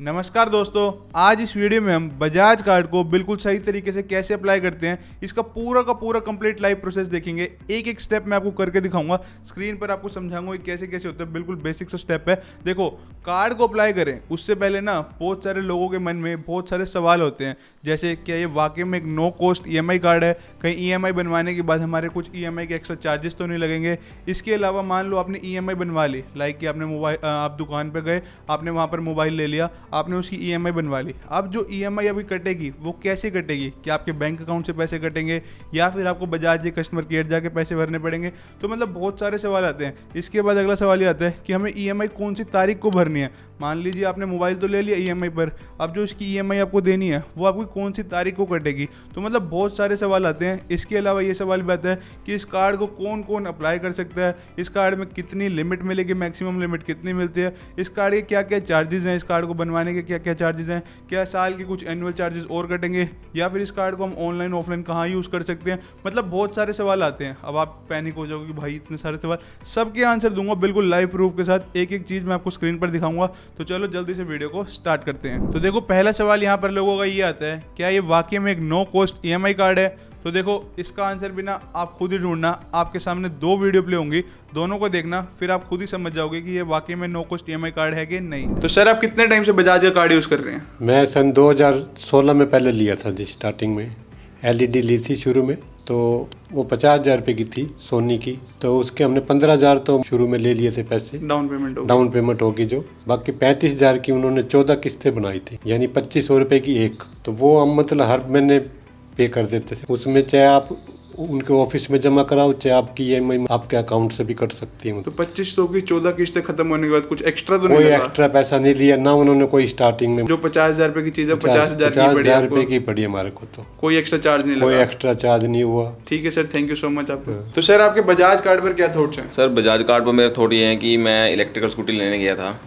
नमस्कार दोस्तों, आज इस वीडियो में हम बजाज कार्ड को बिल्कुल सही तरीके से कैसे अप्लाई करते हैं इसका पूरा का पूरा कंप्लीट लाइव प्रोसेस देखेंगे। एक एक स्टेप मैं आपको करके दिखाऊंगा, स्क्रीन पर आपको समझाऊंगा कि कैसे कैसे होता है। बिल्कुल बेसिक सा स्टेप है। देखो, कार्ड को अप्लाई करें उससे पहले ना बहुत सारे लोगों के मन में बहुत सारे सवाल होते हैं, जैसे क्या ये वाकई में एक नो कॉस्ट ईएमआई कार्ड है, कहीं ईएमआई बनवाने के बाद हमारे कुछ ईएमआई के एक्स्ट्रा चार्जेस तो नहीं लगेंगे। इसके अलावा मान लो आपने ईएमआई बनवा ली, लाइक कि आपने मोबाइल आप दुकान पर गए, आपने वहाँ पर मोबाइल ले लिया, आपने उसकी ईएमआई बनवा ली। अब जो ईएमआई अभी कटेगी वो कैसे कटेगी? क्या आपके बैंक अकाउंट से पैसे कटेंगे या फिर आपको बजाज के कस्टमर केयर जाके पैसे भरने पड़ेंगे? तो मतलब बहुत सारे सवाल आते हैं। इसके बाद अगला सवाल ये आता है कि हमें ईएमआई कौन सी तारीख को भरनी है। मान लीजिए आपने मोबाइल तो ले लिया ईएमआई पर, अब जो इसकी ईएमआई आपको देनी है वो आपकी कौन सी तारीख को कटेगी? तो मतलब बहुत सारे सवाल आते हैं। इसके अलावा ये सवाल भी आता है कि इस कार्ड को कौन कौन अप्लाई कर सकता है, इस कार्ड में कितनी लिमिट मिलेगी, मैक्सिमम लिमिट कितनी मिलती है, इस कार्ड के क्या क्या चार्जेस हैं, इस कार्ड को बनवाने के क्या क्या चार्जेस हैं, क्या साल के कुछ एनुअल चार्जेस और कटेंगे, या फिर इस कार्ड को हम ऑनलाइन ऑफलाइन कहाँ यूज़ कर सकते हैं। मतलब बहुत सारे सवाल आते हैं। अब आप पैनिक हो जाओगे कि भाई इतने सारे सवाल, सबके आंसर दूंगा बिल्कुल लाइव प्रूफ के साथ। एक एक चीज़ मैं आपको स्क्रीन पर दिखाऊंगा। तो चलो जल्दी से वीडियो को स्टार्ट करते हैं। तो देखो, पहला सवाल यहाँ पर लोगों का ये आता है, क्या ये वाकई में एक नो कॉस्ट ईएमआई कार्ड है? तो देखो, इसका आंसर भी ना आप खुद ही ढूंढना। आपके सामने दो वीडियो प्ले होंगी, दोनों को देखना, फिर आप खुद ही समझ जाओगे कि ये वाकई में नो कॉस्ट ईएमआई कार्ड है कि नहीं। तो सर, आप कितने टाइम से बजाज का कार्ड यूज़ कर रहे हैं? मैं सन 2016 में पहले लिया था जी। स्टार्टिंग में एलईडी ली थी शुरू में, तो वो 50,000 रुपये की थी सोनी की। तो उसके हमने 15,000 तो शुरू में ले लिए थे पैसे, डाउन पेमेंट होगी जो। बाकी 35,000 की उन्होंने 14 किस्तें बनाई थी, यानी 2,500 रुपये की एक। तो वो हम मतलब हर महीने पे कर देते थे। उसमें चाहे आप उनके ऑफिस में जमा कराओ, चाहे आपकी ईएमआई आपके अकाउंट से भी कट सकती है। तो 2500 की 14 किस्तें खत्म होने के बाद कुछ एक्स्ट्रा तो नहीं कोई लगा? एक्स्ट्रा पैसा नहीं लिया ना उन्होंने कोई स्टार्टिंग में। जो 50,000 रुपये की चीज़ है 50,000 रुपये की पड़ी हमारे को, तो कोई एक्स्ट्रा चार्ज नहीं कोई लगा? एक्स्ट्रा चार्ज नहीं हुआ। ठीक है sir, thank you so much आपको। तो सर, आपके बजाज कार्ड पर क्या थॉट्स हैं? सर, बजाज कार्ड पर मेरे थोड़ी है कि मैं इलेक्ट्रिकल स्कूटी लेने गया था,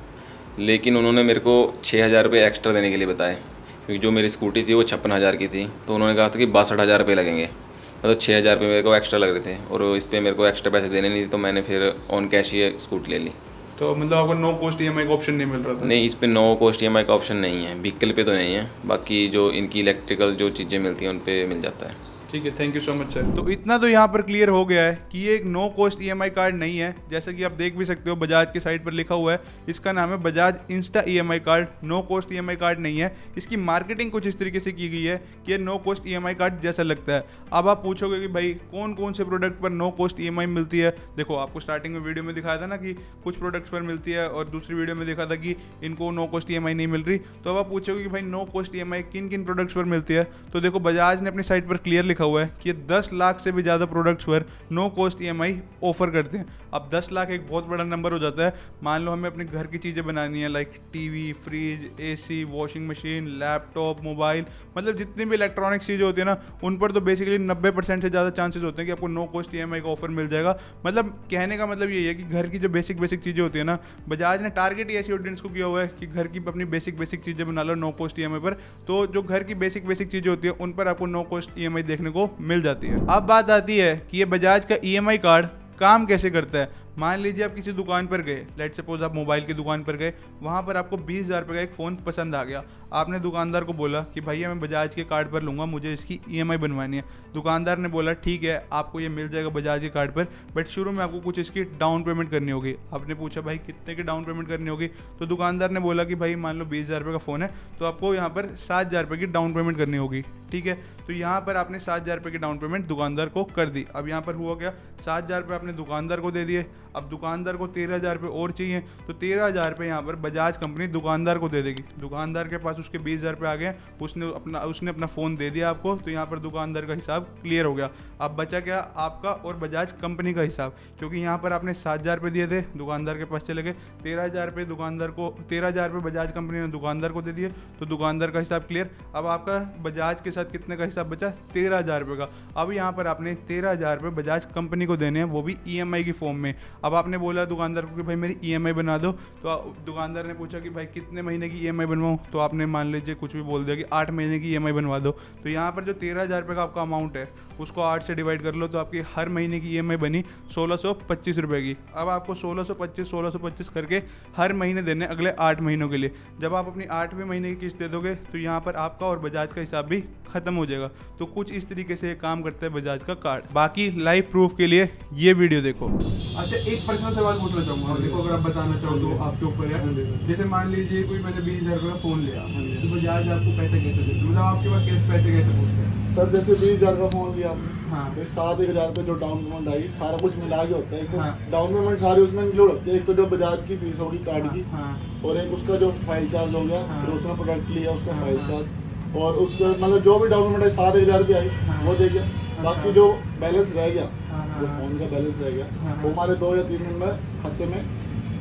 लेकिन उन्होंने मेरे को 6,000 रुपये एक्स्ट्रा देने के लिए बताए, क्योंकि जो मेरी स्कूटी थी वो 56,000 की थी। तो उन्होंने कहा था कि 62,000 रुपये लगेंगे, मतलब 6,000 रुपये मेरे को एक्स्ट्रा लग रहे थे, और इस पर मेरे को एक्स्ट्रा पैसे देने नहीं थे। तो मैंने फिर ऑन कैश ही स्कूटी ले ली। तो मतलब आपको नो कॉस्ट ईएमआई का ऑप्शन नहीं मिल रहा था? नहीं, इस पर नो कॉस्ट ईएमआई का ऑप्शन नहीं है। व्हीकल पे तो नहीं है, बाकी जो इनकी इलेक्ट्रिकल जो चीज़ें मिलती हैं उन पे मिल जाता है। ठीक है, thank you so much sir. तो इतना तो यहाँ पर क्लियर हो गया है कि ये एक नो कॉस्ट ईएमआई कार्ड नहीं है। जैसा कि आप देख भी सकते हो, बजाज के साइट पर लिखा हुआ है, इसका नाम है Bajaj insta EMI card. No cost EMI card नहीं है। इसकी मार्केटिंग कुछ इस तरीके से की गई है कि ये नो कॉस्ट ईएमआई कार्ड जैसा लगता है। अब आप पूछोगे कि भाई कौन कौन से प्रोडक्ट पर नो कॉस्ट ईएमआई मिलती है? देखो, आपको स्टार्टिंग में वीडियो में दिखाया था ना कि कुछ प्रोडक्ट्स पर मिलती है, और दूसरी वीडियो में देखा था कि इनको नो कॉस्ट ईएमआई नहीं मिल रही। तो अब आप पूछोगे कि भाई नो कॉस्ट ईएमआई किन किन प्रोडक्ट्स पर मिलती है? तो देखो, बजाज ने अपनी साइट पर क्लियर लिखा हुआ है कि 10 लाख से भी ज़्यादा प्रोडक्ट्स पर नो कॉस्ट ईएमआई ऑफर करते हैं। अब 10 लाख एक बहुत बड़ा नंबर हो जाता है। मान लो हमें अपने घर की चीज़ें बनानी है, like TV, fridge, AC, washing machine, laptop, mobile, मतलब जितनी भी इलेक्ट्रॉनिक्स चीज़ें होती है ना, उन पर तो बेसिकली 90% से ज़्यादा चांसेस होते हैं कि आपको नो कॉस्ट ईएमआई का ऑफर मिल जाएगा। मतलब कहने का मतलब यही है कि घर की जो बेसिक चीज़ें होती है ना, बजाज ने टारगेट ही ऐसी ऑडियंस को किया हुआ है कि घर की अपनी बेसिक चीज़ें बना लो नो कॉस्ट ईएमआई पर। तो जो घर की बेसिक चीज़ें होती है उन पर आपको नो कॉस्ट ईएमआई देखने को मिल जाती है। अब बात आती है कि ये बजाज का ईएमआई कार्ड काम कैसे करता है। मान लीजिए आप किसी दुकान पर गए, लेट सपोज आप मोबाइल की दुकान पर गए, वहाँ पर आपको 20,000 रुपये का एक फ़ोन पसंद आ गया। आपने दुकानदार को बोला कि भैया मैं बजाज के कार्ड पर लूँगा, मुझे इसकी ईएमआई बनवानी है। दुकानदार ने बोला ठीक है, आपको ये मिल जाएगा बजाज के कार्ड पर, बट शुरू में आपको कुछ इसकी डाउन पेमेंट करनी होगी। आपने पूछा भाई कितने की डाउन पेमेंट करनी होगी? तो दुकानदार ने बोला कि भाई मान लो 20,000 रुपये का फ़ोन है, तो आपको यहाँ पर 7,000 रुपये की डाउन पेमेंट करनी होगी। ठीक है, तो यहाँ पर आपने 7,000 रुपये की डाउन पेमेंट दुकानदार को कर दी। अब यहाँ पर हुआ क्या, 7,000 रुपये आपने दुकानदार को दे दिए। अब दुकानदार को 13,000 रुपये और चाहिए, तो 13,000 रुपये यहाँ पर बजाज कंपनी दुकानदार को दे देगी। दुकानदार के पास उसके 20,000 रुपये आ गए, उसने अपना फ़ोन दे दिया आपको, तो यहाँ पर दुकानदार का हिसाब क्लियर हो गया। अब बचा क्या, आपका और बजाज कंपनी का हिसाब, क्योंकि यहाँ पर आपने 7,000 रुपये दिए थे, दुकानदार के पास चले गए, 13,000 रुपये दुकानदार को, 13,000 रुपये बजाज कंपनी ने दुकानदार को दे दिए, तो दुकानदार का हिसाब क्लियर। अब आपका बजाज के साथ कितने का हिसाब बचा? 13,000 रुपये का। अब यहाँ पर आपने 13,000 रुपये बजाज कंपनी को देने हैं, वो भी ईएमआई की फॉर्म में। अब आपने बोला दुकानदार को कि भाई मेरी EMI बना दो, तो दुकानदार ने पूछा कि भाई कितने महीने की EMI बनवाऊँ, तो आपने मान लीजिए कुछ भी बोल दिया कि 8 महीने की EMI बनवा दो। तो यहाँ पर जो 13,000 रुपये का आपका अमाउंट है उसको 8 से डिवाइड कर लो, तो आपकी हर महीने की EMI बनी 1625 रुपये की। अब आपको 1625 करके हर महीने देने अगले 8 महीनों के लिए। जब आप अपनी 8वें महीने की किस्त दे दोगे तो यहाँ पर आपका और बजाज का हिसाब भी खत्म हो जाएगा। तो कुछ इस तरीके से काम करता है बजाज का कार्ड। बाकी लाइव प्रूफ के लिए ये वीडियो देखो। अच्छा, एक पर्सनल सवाल पूछना चाहूँगा, देखो अगर आप बताना चाहो तो आपके ऊपर है। जैसे मान लीजिए कोई मैंने 20,000 रुपये का फ़ोन लिया, तो बजाज आपको पैसे कैसे देते, मतलब आपके पास पैसे कैसे पूछते हैं? सर जैसे 20,000 का फोन लिया आपने, हाँ। तो 7,000 रुपये जो डाउन पेमेंट आई सारा कुछ मिला के होता है। एक तो हाँ। डाउन पेमेंट सारी उसमें इंक्लूड होती है। एक तो जो बजाज की फीस होगी कार्ड की, हाँ। और एक उसका जो फाइल चार्ज हो गया, हाँ। जो उसने प्रोडक्ट लिया उसका हाँ। फाइल चार्ज, और उसका मतलब जो भी डाउन पेमेंट आई 7,000 रुपये आई हाँ। वो दे गया। बाकी जो बैलेंस रह गया, हाँ। जो फोन का बैलेंस रह गया, हाँ। वो हमारे 2 या 3 दिन में खाते में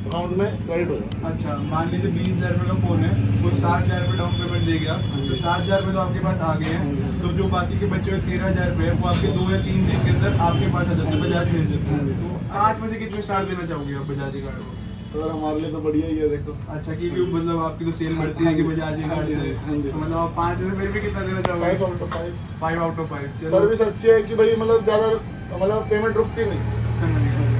अकाउंट में क्रेडिट हो जाएगा। अच्छा, मान लीजिए 20,000 रुपये का फ़ोन है, वो 7,000 रुपये डाउन पेमेंट दे गया, तो 7,000 रुपये तो आपके पास आ गए हैं। तो जो बाकी के बचे हुए 13,000 रुपये वो आपके 2 या 3 दिन के अंदर आपके पास आ जाते हैं, बजाज भेज देते हैं। तो आज में से कितने स्टार देना चाहोगे आप बजाज कार्ड को? सर हमारे लिए तो बढ़िया ही है, देखो। अच्छा, क्योंकि मतलब आपकी तो सेल बढ़ती है कि बजाज कार्ड से, हाँ जी। तो मतलब आप 5 में फिर भी कितना देना चाहोगे? 5 out of 5। 5 out of 5। Service अच्छी है कि भाई मतलब ज़्यादा मतलब पेमेंट रुकती नहीं। समझ गया।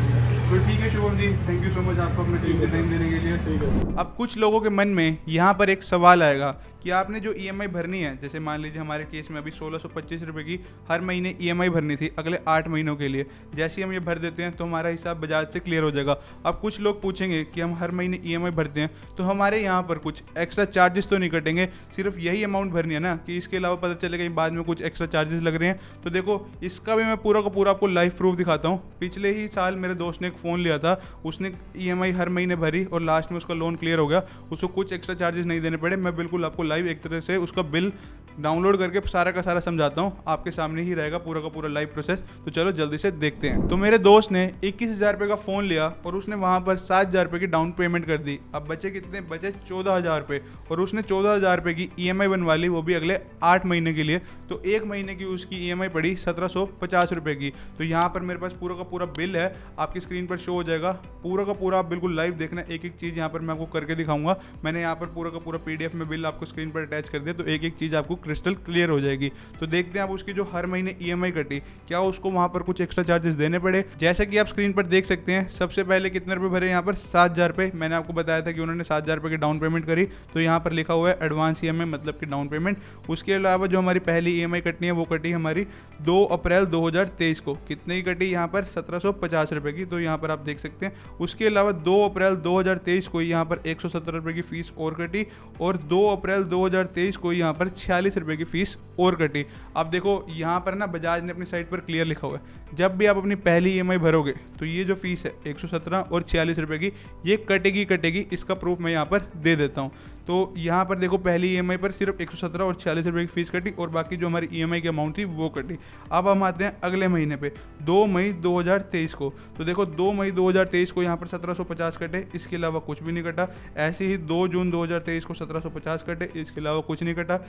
तो ठीक है Shubham ji, thank you so much आपको अपने कीमती टाइम देने के लिए। ठीक है। अब कुछ लोगों के मन में यहाँ पर एक सवाल आएगा कि आपने जो EMI भरनी है, जैसे मान लीजिए हमारे केस में अभी 1625 रुपये की हर महीने EMI भरनी थी अगले 8 महीनों के लिए। जैसे ही हम ये भर देते हैं तो हमारा हिसाब बजाज से क्लियर हो जाएगा। अब कुछ लोग पूछेंगे कि हम हर महीने EMI भरते हैं तो हमारे यहाँ पर कुछ एक्स्ट्रा चार्जेस तो नहीं कटेंगे, सिर्फ यही अमाउंट भरनी है ना, कि इसके अलावा पता चलेगा कि बाद में कुछ एक्स्ट्रा चार्जेस लग रहे हैं? तो देखो इसका भी मैं पूरा का पूरा आपको लाइव प्रूफ दिखाता हूँ। पिछले ही साल मेरे दोस्त ने एक फ़ोन लिया था, उसने EMI हर महीने भरी और लास्ट में उसका लोन क्लियर हो गया, उसको कुछ एक्स्ट्रा चार्जेस नहीं देने पड़े। मैं बिल्कुल आपको लाइव एक तरह से उसका बिल डाउनलोड करके सारा का सारा समझाता हूँ, आपके सामने ही रहेगा पूरा का पूरा लाइव प्रोसेस। तो चलो जल्दी से देखते हैं। तो मेरे दोस्त ने 21,000 रुपये का फ़ोन लिया और उसने वहाँ पर 7,000 रुपये की डाउन पेमेंट कर दी। अब बचे कितने? बचे 14,000 रुपये, और उसने 14,000 रुपये की EMI बनवा ली, वो भी अगले 8 महीने के लिए। तो एक महीने की उसकी EMI पड़ी 1750 रुपये की। तो यहाँ पर मेरे पास पूरा का पूरा बिल है, आपकी स्क्रीन पर शो हो जाएगा पूरा का पूरा। आप बिल्कुल लाइव देखना, एक एक चीज़ यहाँ पर मैं आपको करके दिखाऊंगा। मैंने यहाँ पर पूरा का पूरा PDF में बिल आपको स्क्रीन पर अटैच कर दिया, तो एक एक चीज़ आपको क्रिस्टल क्लियर हो जाएगी। तो देखते हैं आप उसकी जो हर महीने EMI कटी, क्या उसको वहाँ पर कुछ एक्स्ट्रा चार्जेस देने पड़े? जैसा कि आप स्क्रीन पर देख सकते हैं, सबसे पहले कितने रुपए भरे? यहाँ पर 7,000 रुपये। मैंने आपको बताया था कि उन्होंने 7,000 रुपये की डाउन पेमेंट करी, तो यहाँ पर लिखा हुआ है एडवांस EMI, मतलब कि डाउन पेमेंट। उसके अलावा जो हमारी पहली EMI कटनी है वो कटी हमारी 2 अप्रैल 2023 को। कितने की कटी? यहाँ पर 1750 रुपये की। तो यहाँ पर आप देख सकते हैं। उसके अलावा 2 अप्रैल 2023 को यहाँ पर 117 रुपये की फ़ीस और कटी, और 2 अप्रैल 2023 को यहाँ पर 46 रुपये की फ़ीस और कटी। अब देखो यहाँ पर ना बजाज ने अपनी साइट पर क्लियर लिखा हुआ है, जब भी आप अपनी पहली EMI भरोगे तो ये जो फीस है 117 और 46 रुपये की, ये कटेगी। इसका प्रूफ मैं यहाँ पर दे देता हूँ। तो यहाँ पर देखो पहली EMI पर सिर्फ 117 और 46 रुपये की फ़ीस कटी, और बाकी जो हमारी EMI की अमाउंट थी वो कटी। अब हम आते हैं अगले महीने पे, 2 मई 2023 को। तो देखो 2 मई 2023 को यहाँ पर 1750 कटे, इसके अलावा कुछ भी नहीं कटा। ऐसे ही 2 जून 2023 को 1750 कटे, इसके अलावा कुछ नहीं कटा।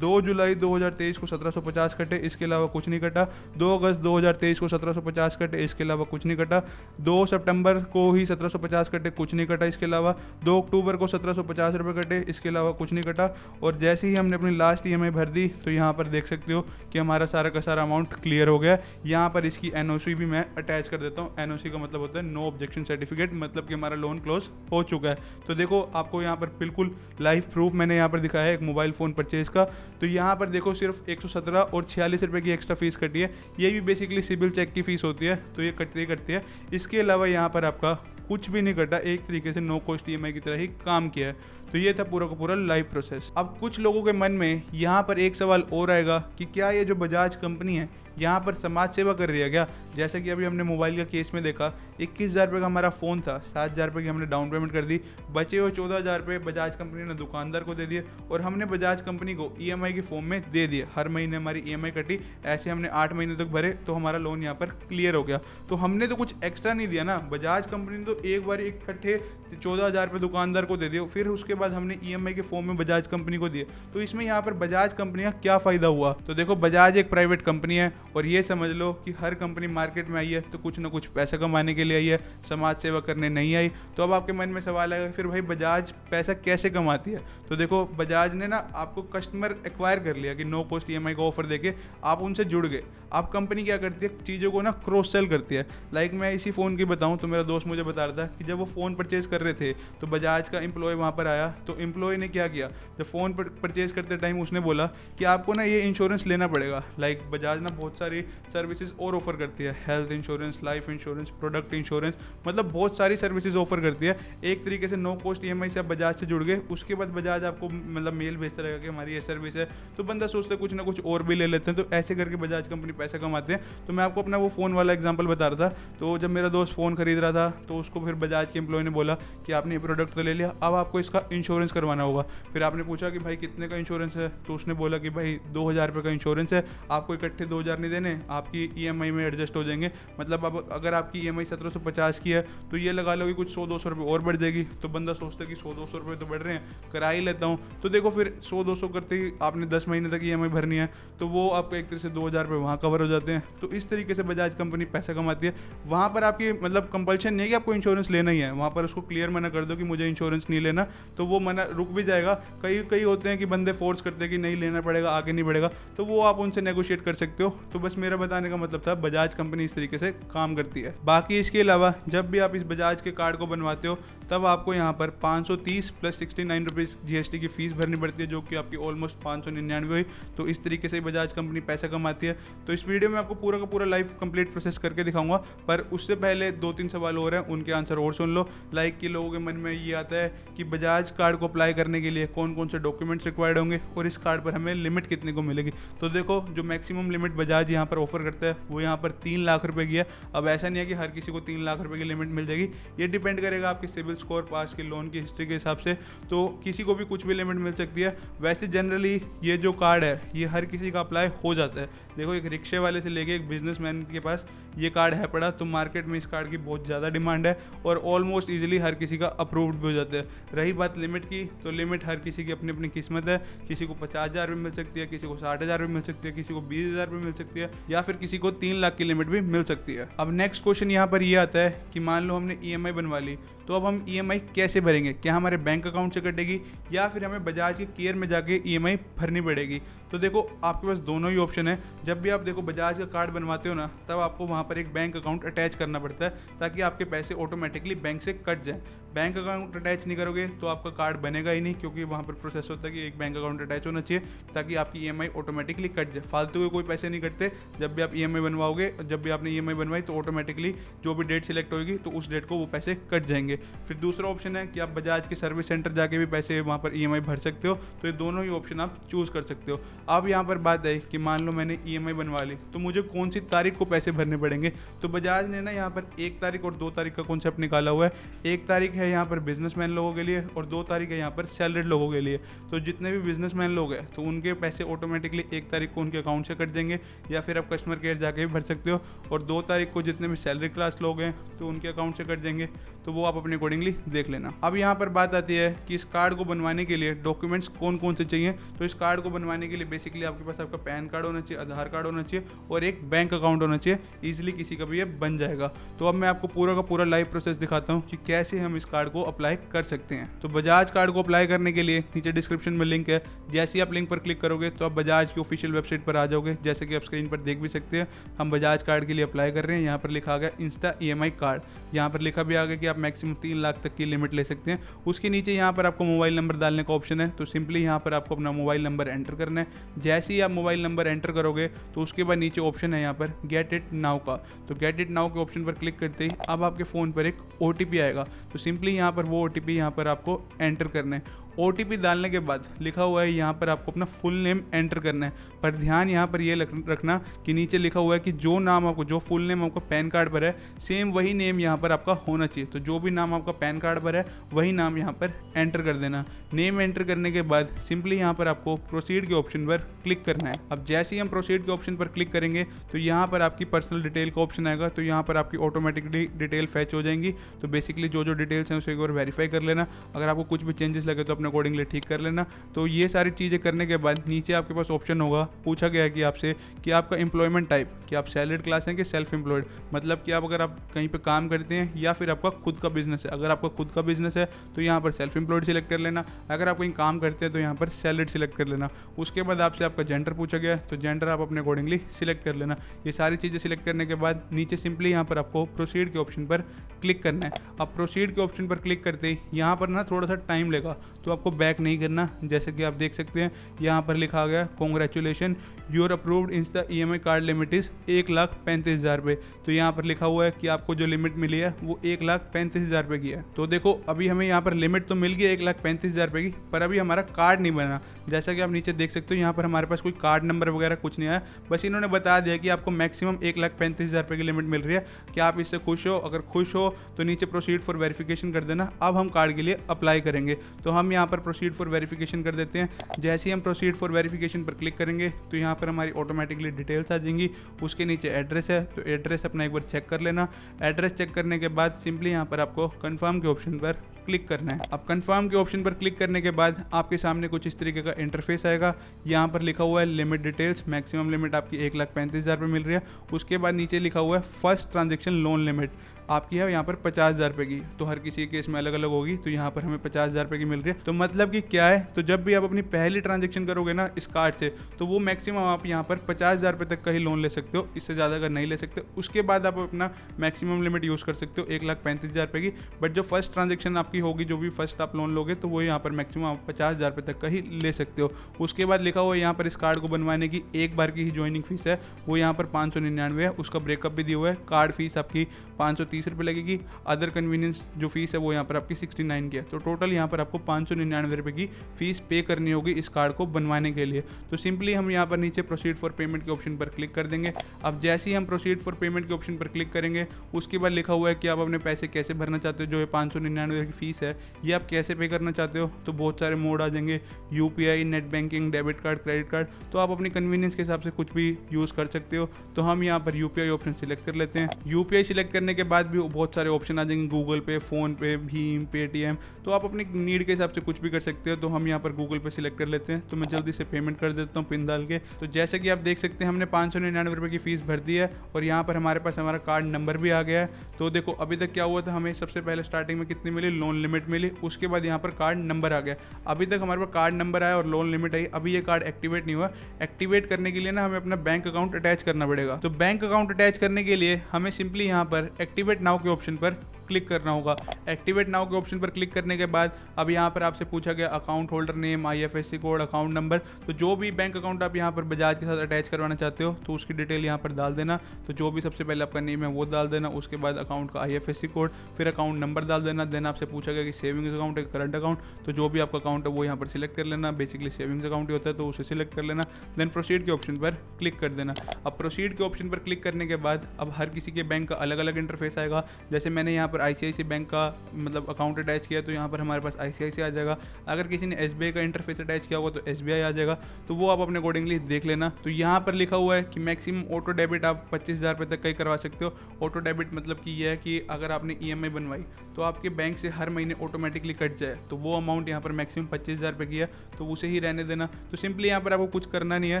2 जुलाई 2023 को 1750 कटे, इसके अलावा कुछ नहीं कटा। 2 अगस्त 2023 को 1750 कटे, इसके अलावा कुछ नहीं कटा। 2 सितंबर को ही 1750 कटे, कुछ नहीं कटा इसके अलावा। 2 अक्टूबर को 1750 रुपये कटे, इसके अलावा कुछ नहीं कटा। और जैसे ही हमने अपनी लास्ट EMI भर दी तो यहाँ पर देख सकते हो कि हमारा सारा का सारा अमाउंट क्लियर हो गया। यहाँ पर इसकी NOC भी मैं अटैच कर देता हूँ। NOC का मतलब होता है नो ऑब्जेक्शन सर्टिफिकेट, मतलब कि हमारा लोन क्लोज हो चुका है। तो देखो आपको यहाँ पर बिल्कुल लाइव प्रूफ मैंने यहाँ पर दिखाया है एक मोबाइल फ़ोन परचेज का। तो यहाँ पर देखो सिर्फ 117 और 46 रुपये की एक्स्ट्रा फीस कटी है। ये भी बेसिकली सिबिल चेक की फ़ीस होती है, तो ये कटती है। इसके अलावा यहाँ पर आपका कुछ भी नहीं कटा, एक तरीके से नो कॉस्ट EMI की तरह ही काम किया है। तो ये था पूरा का पूरा लाइव प्रोसेस। अब कुछ लोगों के मन में यहाँ पर एक सवाल और आएगा कि क्या ये जो बजाज कंपनी है यहाँ पर समाज सेवा कर रही है क्या? जैसे कि अभी हमने मोबाइल का केस में देखा, 21,000 रुपये का हमारा फ़ोन था, 7,000 रुपये की हमने डाउन पेमेंट कर दी, बचे हुए 14,000 रुपये बजाज कंपनी ने दुकानदार को दे दिए, और हमने बजाज कंपनी को EMI के फॉर्म में दे दिए। हर महीने हमारी EMI कटी, ऐसे हमने 8 महीने तक भरे, तो हमारा लोन यहाँ पर क्लियर हो गया। तो हमने तो कुछ एक्स्ट्रा नहीं दिया ना, बजाज कंपनी ने तो एक बार इकट्ठे 14,000 रुपये दुकानदार को दे दिए, फिर उसके बाद हमने EMI के फॉर्म में बजाज कंपनी को दिए। तो इसमें यहाँ पर बजाज कंपनी का क्या फ़ायदा हुआ? तो देखो बजाज एक प्राइवेट कंपनी है, और ये समझ लो कि हर कंपनी मार्केट में आई है तो कुछ ना कुछ पैसा कमाने के के लिए आई है, समाज सेवा करने नहीं आई। तो अब आपके मन में सवाल आएगा फिर भाई बजाज पैसा कैसे कमाती है। तो देखो बजाज ने ना आपको कस्टमर एक्वायर कर लिया कि नो कॉस्ट EMI का ऑफर देके आप उनसे जुड़ गए। आप कंपनी क्या करती है, चीज़ों को ना क्रॉस सेल करती है। लाइक मैं इसी फ़ोन की बताऊं तो मेरा दोस्त मुझे बता रहा था कि जब वो फ़ोन परचेज़ कर रहे थे तो बजाज का एम्प्लॉय वहाँ पर आया, तो एम्प्लॉय ने क्या किया, जब फ़ोन परचेज़ करते टाइम उसने बोला कि आपको ना ये इंश्योरेंस लेना पड़ेगा। लाइक बजाज ना बहुत सारी सर्विसेज और ऑफर करती है, health insurance, life insurance, product insurance, मतलब बहुत सारी सर्विसेज ऑफर करती है। एक तरीके से नो कॉस्ट EMI से आप बजाज से जुड़ गए, उसके बाद बजाज आपको मतलब मेल भेजता रहेगा कि हमारी ये सर्विस है, तो बंदा सोचता है कुछ ना कुछ और भी ले लेते हैं। तो ऐसे करके बजाज कंपनी पैसा कमाते हैं। तो मैं आपको अपना वो फ़ोन वाला एग्जांपल बता रहा था। तो जब मेरा दोस्त फ़ोन खरीद रहा था तो उसको फिर बजाज के एम्प्लॉय ने बोला कि आपने ये प्रोडक्ट तो ले लिया, अब आपको इसका इंश्योरेंस करवाना होगा। फिर आपने पूछा कि भाई कितने का इंश्योरेंस है, तो उसने बोला कि भाई 2000 रुपये का इंश्योरेंस है, आपको इकट्ठे 2000 नहीं देने, आपकी EMI में एडजस्ट हो जाएंगे। मतलब अब अगर आपकी EMI 1750 की है तो ये लगा लो कि कुछ 100-200 रुपये और बढ़ जाएगी। तो बंदा सोचता है कि 100-200 रुपये तो बढ़ रहे हैं, करा ही लेता हूँ। तो देखो फिर 100-200 करते ही आपने 10 महीने तक EMI भरनी है, तो वो आपको एक तरह से 2000 रुपये वहाँ कवर हो जाते हैं। तो इस तरीके से बजाज कंपनी पैसा कमाती है। वहाँ पर आपकी मतलब कंपल्शन नहीं है कि आपको इंश्योरेंस लेना ही है, वहाँ पर उसको क्लियर मना कर दो कि मुझे इंश्योरेंस नहीं लेना, तो वो मना रुक भी जाएगा। कई होते हैं कि बंदे फोर्स करते हैं कि नहीं लेना पड़ेगा, आगे नहीं बढ़ेगा, तो वो आप उनसे नेगोशिएट कर सकते हो। तो बस मेरा बताने का मतलब था बजाज कंपनी इस तरीके से काम करती है। बाकी इसके अलावा जब भी आप इस बजाज के कार्ड को बनवाते हो तब आपको यहाँ पर 530 प्लस 69 रुपीज़ GST की फीस भरनी पड़ती है, जो कि आपकी ऑलमोस्ट 599 हुई। तो इस तरीके से बजाज कंपनी पैसा कमाती है। तो इस वीडियो में आपको पूरा का पूरा लाइव कंप्लीट प्रोसेस करके दिखाऊंगा, पर उससे पहले 2-3 सवाल और हैं, उनके आंसर और सुन लो। लाइक कि लोगों के मन में ये आता है कि बजाज कार्ड को अप्लाई करने के लिए कौन कौन से डॉक्यूमेंट्स रिक्वायर्ड होंगे और इस कार्ड पर हमें लिमिट कितने को मिलेगी। तो देखो जो मैक्सिमम लिमिट बजाज यहाँ पर ऑफर करता है वो यहाँ पर 3 लाख रुपए की है। अब ऐसा नहीं है कि हर किसी को 3 लाख रुपए की लिमिट मिल जाएगी, ये डिपेंड करेगा आपके सिविल स्कोर, पास के लोन की हिस्ट्री के हिसाब से। तो किसी को भी कुछ भी लिमिट मिल सकती है। वैसे जनरली ये जो कार्ड है ये हर किसी का अप्लाई हो जाता है। देखो एक रिक्शे वाले से लेके एक बिजनेसमैन के पास ये कार्ड है पड़ा, तो मार्केट में इस कार्ड की बहुत ज़्यादा डिमांड है और ऑलमोस्ट इजीली हर किसी का अप्रूव्ड भी हो जाता है। रही बात लिमिट की, तो लिमिट हर किसी की अपनी अपनी किस्मत है। किसी को 50,000 भी मिल सकती है, किसी को 60,000 भी मिल सकती है, किसी को 20,000 भी मिल सकती है, या फिर किसी को 3 लाख की लिमिट भी मिल सकती है। अब नेक्स्ट क्वेश्चन यहाँ पर ये आता है कि मान लो हमने EMI बनवा ली, तो अब हम EMI कैसे भरेंगे? क्या हमारे बैंक अकाउंट से कटेगी या फिर हमें बजाज के केयर में जाके EMI भरनी पड़ेगी? तो देखो आपके पास दोनों ही ऑप्शन है। जब भी आप देखो बजाज का कार्ड बनवाते हो ना, तब आपको वहाँ पर एक बैंक अकाउंट अटैच करना पड़ता है ताकि आपके पैसे ऑटोमेटिकली बैंक से कट जाएं। बैंक अकाउंट अटैच नहीं करोगे तो आपका कार्ड बनेगा ही नहीं, क्योंकि वहाँ पर प्रोसेस होता है कि एक बैंक अकाउंट अटैच होना चाहिए ताकि आपकी EMI ऑटोमेटिकली कट जाए। फालतू के कोई पैसे नहीं कटते। जब भी आप EMI बनवाओगे, जब भी आपने EMI बनवाई तो ऑटोमेटिकली जो भी डेट सिलेक्ट होगी तो उस डेट को वो पैसे कट जाएंगे। फिर दूसरा ऑप्शन है कि आप बजाज के सर्विस सेंटर जाके भी पैसे वहाँ पर EMI भर सकते हो। तो ये दोनों ही ऑप्शन आप चूज़ कर सकते हो। अब यहाँ पर बात है कि मान लो मैंने EMI बनवा ली, तो मुझे कौन सी तारीख को पैसे भरने पड़ेंगे? तो बजाज ने ना यहाँ पर 1 तारीख और 2 तारीख का कॉन्सेप्ट निकाला हुआ है। 1 तारीख है यहाँ पर बिजनेसमैन लोगों के लिए और 2 तारीख है यहाँ पर सैलरीड लोगों के लिए। तो जितने भी बिजनेसमैन लोग हैं तो उनके पैसे ऑटोमेटिकली 1 तारीख को उनके अकाउंट से कट जाएंगे, या फिर आप कस्टमर केयर जाके भी भर सकते हो। और 2 तारीख को जितने भी सैलरी क्लास लोग हैं तो उनके अकाउंट से कट जाएंगे। तो वो आप अपने अकॉर्डिंगली देख लेना। अब यहाँ पर बात आती है कि इस कार्ड को बनवाने के लिए डॉक्यूमेंट्स कौन कौन से चाहिए। तो इस कार्ड को बनवाने के लिए बेसिकली आपके पास आपका पैन कार्ड होना चाहिए, आधार कार्ड होना चाहिए और एक बैंक अकाउंट होना चाहिए। ईजिली किसी का भी ये बन जाएगा। तो अब मैं आपको पूरा का पूरा लाइव प्रोसेस दिखाता हूँ कि कैसे हम इस कार्ड को अप्लाई कर सकते हैं। तो बजाज कार्ड को अप्लाई करने के लिए नीचे डिस्क्रिप्शन में लिंक है। जैसे ही आप लिंक पर क्लिक करोगे तो आप बजाज की ऑफिशियल वेबसाइट पर आ जाओगे। जैसे कि आप स्क्रीन पर देख भी सकते हैं, हम बजाज कार्ड के लिए अप्लाई कर रहे हैं। यहाँ पर लिखा गया इंस्टा EMI कार्ड। यहाँ पर लिखा भी आ गया कि आप मैक्सिमम 3 लाख तक की लिमिट ले सकते हैं। उसके नीचे यहाँ पर आपको मोबाइल नंबर डालने का ऑप्शन है। तो सिंपली यहाँ पर आपको अपना मोबाइल नंबर एंटर करना है। जैसे ही आप मोबाइल नंबर एंटर करोगे तो उसके बाद नीचे ऑप्शन है यहाँ पर गेट इट नाउ का। तो गेट इट नाउ के ऑप्शन पर क्लिक करते ही अब आपके फ़ोन पर एक OTP आएगा। तो सिंपली यहाँ पर वो OTP यहाँ पर आपको एंटर करना है। OTP डालने के बाद लिखा हुआ है यहाँ पर आपको अपना फुल नेम एंटर करना है। पर ध्यान यहाँ पर ये रखना कि नीचे लिखा हुआ है कि जो नाम आपको, जो फुल नेम आपका पैन कार्ड पर है, सेम वही नेम यहाँ पर आपका होना चाहिए। तो जो भी नाम आपका पैन कार्ड पर है वही नाम यहाँ पर एंटर कर देना। नेम एंटर करने के बाद सिंपली यहाँ पर आपको प्रोसीड के ऑप्शन पर क्लिक करना है। अब जैसे ही हम प्रोसीड के ऑप्शन पर क्लिक करेंगे तो यहाँ पर आपकी पर्सनल डिटेल का ऑप्शन आएगा। तो यहाँ पर आपकी ऑटोमेटिकली डिटेल फैच हो जाएंगी। तो बेसिकली जो डिटेल्स हैं उसे एक बार वेरीफाई कर लेना। अगर आपको कुछ भी चेंजेस लगे तो अपने अपने अकॉर्डिंगली ठीक कर लेना। तो ये सारी चीज़ें करने के बाद नीचे आपके पास ऑप्शन होगा, पूछा गया है कि आपसे कि आपका एम्प्लॉयमेंट टाइप, कि आप सैलरीड क्लास हैं कि सेल्फ एम्प्लॉयड, मतलब कि आप अगर आप कहीं पे काम करते हैं या फिर आपका खुद का बिजनेस है। अगर आपका खुद का बिजनेस है तो यहाँ पर सेल्फ एम्प्लॉयड सिलेक्ट कर लेना, अगर आप कहीं काम करते हैं तो यहाँ पर सैलरीड सिलेक्ट कर लेना। उसके बाद आपसे आपका जेंडर पूछा गया तो जेंडर आप अपने अकॉर्डिंगली सिलेक्ट कर लेना। ये सारी चीज़ें सिलेक्ट करने के बाद नीचे सिंपली यहाँ पर आपको प्रोसीड के ऑप्शन पर क्लिक करना है। अब प्रोसीड के ऑप्शन पर क्लिक करते ही यहाँ पर ना थोड़ा सा टाइम लेगा, तो आपको बैक नहीं करना। जैसे कि आप देख सकते हैं यहाँ पर लिखा गया congratulation your approved insta EMI card limit is 1,35,000 रुपये। तो यहाँ पर लिखा हुआ है कि आपको जो लिमिट मिली है वो 1,35,000 रुपये की है। तो देखो अभी हमें यहाँ पर लिमिट तो मिल गई 1,35,000 रुपये की, पर अभी हमारा कार्ड नहीं बना। जैसा कि आप नीचे देख सकते हो यहाँ पर हमारे पास कोई कार्ड नंबर वगैरह कुछ नहीं आया, बस इन्होंने बता दिया कि आपको मैक्सिमम 1,35,000 रुपये की लिमिट मिल रही है। क्या आप इससे खुश हो? अगर खुश हो तो नीचे प्रोसीड फॉर वेरिफिकेशन कर देना। अब हम कार्ड के लिए अप्लाई करेंगे, तो हम यहाँ पर प्रोसीड फॉर वेरिफिकेशन कर देते हैं। जैसे ही हम प्रोसीड फॉर वेरिफिकेशन पर क्लिक करेंगे तो यहाँ पर हमारी ऑटोमेटिकली डिटेल्स आ जाएंगी। उसके नीचे एड्रेस है, तो एड्रेस अपना एक बार चेक कर लेना। एड्रेस चेक करने के बाद सिंपली यहाँ पर आपको कंफर्म के ऑप्शन पर क्लिक करना है। अब कंफर्म के ऑप्शन पर क्लिक करने के बाद आपके सामने कुछ इस तरीके का इंटरफेस आएगा। यहाँ पर लिखा हुआ है लिमिट डिटेल्स, मैक्सिमम लिमिट आपकी 1,35,000 रुपये मिल रही है। उसके बाद नीचे लिखा हुआ है फर्स्ट ट्रांजेक्शन लोन लिमिट आपकी है यहाँ पर 50,000 रुपये की। तो हर किसी के केस में अलग अलग होगी, तो यहाँ पर हमें 50,000 रुपये की मिल रही है। तो मतलब कि क्या है, तो जब भी आप अपनी पहली ट्रांजेक्शन करोगे ना इस कार्ड से, तो वो मैक्सिमम आप यहाँ पर 50,000 रुपये तक का ही लोन ले सकते हो, इससे ज़्यादा अगर नहीं ले सकते। उसके बाद आप अपना मैक्सिमम लिमिट यूज़ कर सकते हो 1,35,000 रुपये की। बट जो फर्स्ट ट्रांजेक्शन आपकी होगी, जो भी फर्स्ट आप लोन लोगे, तो वो यहाँ पर मैक्सिमम आप 50,000 रुपये तक का ही ले सकते हो। उसके बाद लिखा हुआ है यहाँ पर इस कार्ड को बनवाने की एक बार की ही ज्वाइनिंग फीस है, वो यहाँ पर 599 है। उसका ब्रेकअप भी दिया हुआ है। कार्ड फीस आपकी 530 रुपये लगेगी। अदर कन्वीनियंस जो फीस है वो यहाँ पर आपकी 69 की है। तो टोटल यहाँ पर आपको 599 रुपये की फीस पे करनी होगी इस कार्ड को बनवाने के लिए। तो सिंपली हम यहाँ पर नीचे प्रोसीड फॉर पेमेंट के ऑप्शन पर क्लिक कर देंगे। अब जैसे ही हम प्रोसीड फॉर पेमेंट के ऑप्शन पर क्लिक करेंगे, उसके बाद लिखा हुआ है कि आप अपने पैसे कैसे भरना चाहते हो। जो ये 599 की फीस है ये आप कैसे पे करना चाहते हो, तो बहुत सारे मोड आ जाएंगे, UPI, net banking, debit card, credit card. तो आप अपनी कन्वीनियंस के हिसाब से कुछ भी यूज़ कर सकते हो। तो हम यहाँ पर UPI ऑप्शन सिलेक्ट कर लेते हैं। UPI सिलेक्ट करने के बाद भी बहुत सारे ऑप्शन आ जाएंगे, गूगल पे, फ़ोन पे, भीम, पेटीएम। तो आप अपनी नीड के हिसाब से कुछ भी कर सकते हो। तो हम यहाँ पर गूगल पे सिलेक्ट कर लेते हैं। तो मैं जल्दी से पेमेंट कर देता हूँ पिन डाल के। तो जैसे कि आप देख सकते हैं हमने 599 रुपये की फ़ीस भर दी है और यहाँ पर हमारे पास हमारा कार्ड नंबर भी आ गया है। तो देखो अभी तक क्या हुआ था, हमें सबसे पहले स्टार्टिंग में कितनी मिली, लोन लिमिट मिली। उसके बाद यहाँ पर कार्ड नंबर आ गया। अभी तक हमारे पास कार्ड नंबर आया और लोन लिमिट आई। अभी ये कार्ड एक्टिवेट नहीं हुआ। एक्टिवेट करने के लिए ना हमें अपना बैंक अकाउंट अटैच करना पड़ेगा। तो बैंक अकाउंट अटैच करने के लिए हमें सिंपली यहाँ पर एक्टिवेट नाउ के ऑप्शन पर क्लिक करना होगा। एक्टिवेट नाउ के ऑप्शन पर क्लिक करने के बाद अब यहाँ पर आपसे पूछा गया account holder name, IFSC code, account number. तो जो भी बैंक अकाउंट आप यहाँ पर बजाज के साथ अटैच करवाना चाहते हो तो उसकी डिटेल यहाँ पर डाल देना। तो जो भी सबसे पहले आपका नेम है वो डाल देना। उसके बाद अकाउंट का IFSC कोड, फिर अकाउंट नंबर डाल देना। देन आपसे पूछा गया कि सेविंग्स अकाउंट है करंट अकाउंट, तो जो भी आपका अकाउंट है वो यहाँ पर सिलेक्ट कर लेना। बेसिकली सेविंग्स अकाउंट ही होता है तो उसे सिलेक्ट कर लेना। देन प्रोसीड के ऑप्शन पर क्लिक कर देना। अब प्रोसीड के ऑप्शन पर क्लिक करने के बाद अब हर किसी के बैंक का अलग अलग इंटरफेस आएगा। जैसे मैंने यहाँ पर ICICI बैंक का मतलब अकाउंट अटैच किया तो यहाँ पर हमारे पास ICICI आ जाएगा। अगर किसी ने SBI का इंटरफेस अटैच किया होगा तो SBI आ जाएगा। तो वो आप अपने अकॉर्डिंगली देख लेना। तो यहाँ पर लिखा हुआ है कि मैक्सिमम ऑटो डेबिट आप 25,000 रुपये तक का ही करवा सकते हो। ऑटो डेबिट मतलब कि यह है कि अगर आपने EMI बनवाई तो आपके बैंक से हर महीने ऑटोमेटिकली कट जाए, तो वो अमाउंट यहाँ पर मैक्सिमम 25,000 रुपये की है, तो उसे ही रहने देना। तो सिंपली यहाँ पर आपको कुछ करना नहीं है।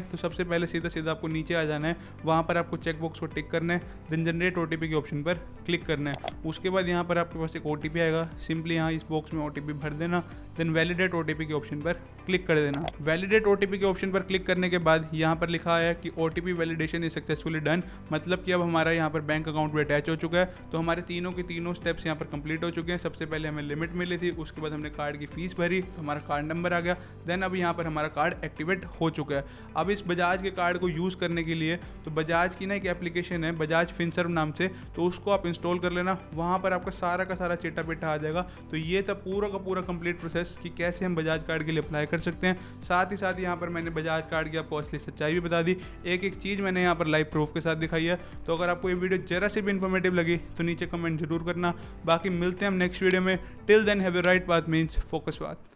तो सबसे पहले सीधा सीधा आपको नीचे आ जाना है, वहाँ पर आपको चेक बॉक्स को टिक करना है। देन जनरेट OTP के ऑप्शन पर क्लिक करना है। उसके बाद यहाँ पर आपके पास एक OTP आएगा। सिंपली यहाँ इस बॉक्स में OTP भर देना। देन वैलिडेट OTP के ऑप्शन पर क्लिक कर देना। वैलिडेट OTP के ऑप्शन पर क्लिक करने के बाद यहाँ पर लिखा है कि OTP validation is successfully done, मतलब कि अब हमारा यहाँ पर बैंक अकाउंट भी अटैच हो चुका है। तो हमारे तीनों के तीनों स्टेप्स यहाँ पर कंप्लीट हो चुके हैं। सबसे पहले हमें लिमिट मिली थी, उसके बाद हमने कार्ड की फीस भरी तो हमारा कार्ड नंबर आ गया। देन अब यहाँ पर हमारा कार्ड एक्टिवेट हो चुका है। अब इस बजाज के कार्ड को यूज़ करने के लिए तो बजाज की ना एक एप्लीकेशन है बजाज फिनसर्व नाम से, तो उसको आप इंस्टॉल कर लेना। वहाँ पर आपका सारा का सारा चेटा पेटा आ जाएगा। तो ये था पूरा का पूरा कंप्लीट प्रोसेस कि कैसे हम बजाज कार्ड के लिए अप्लाई कर सकते हैं। साथ ही साथ यहाँ पर मैंने बजाज कार्ड की आपको असली सच्चाई भी बता दी। एक एक चीज़ मैंने यहाँ पर लाइव प्रूफ के साथ दिखाई है। तो अगर आपको ये वीडियो जरा से भी इन्फॉर्मेटिव लगी तो नीचे कमेंट जरूर करना। बाकी मिलते हैं हम नेक्स्ट वीडियो में। Till then have a right path means focus path.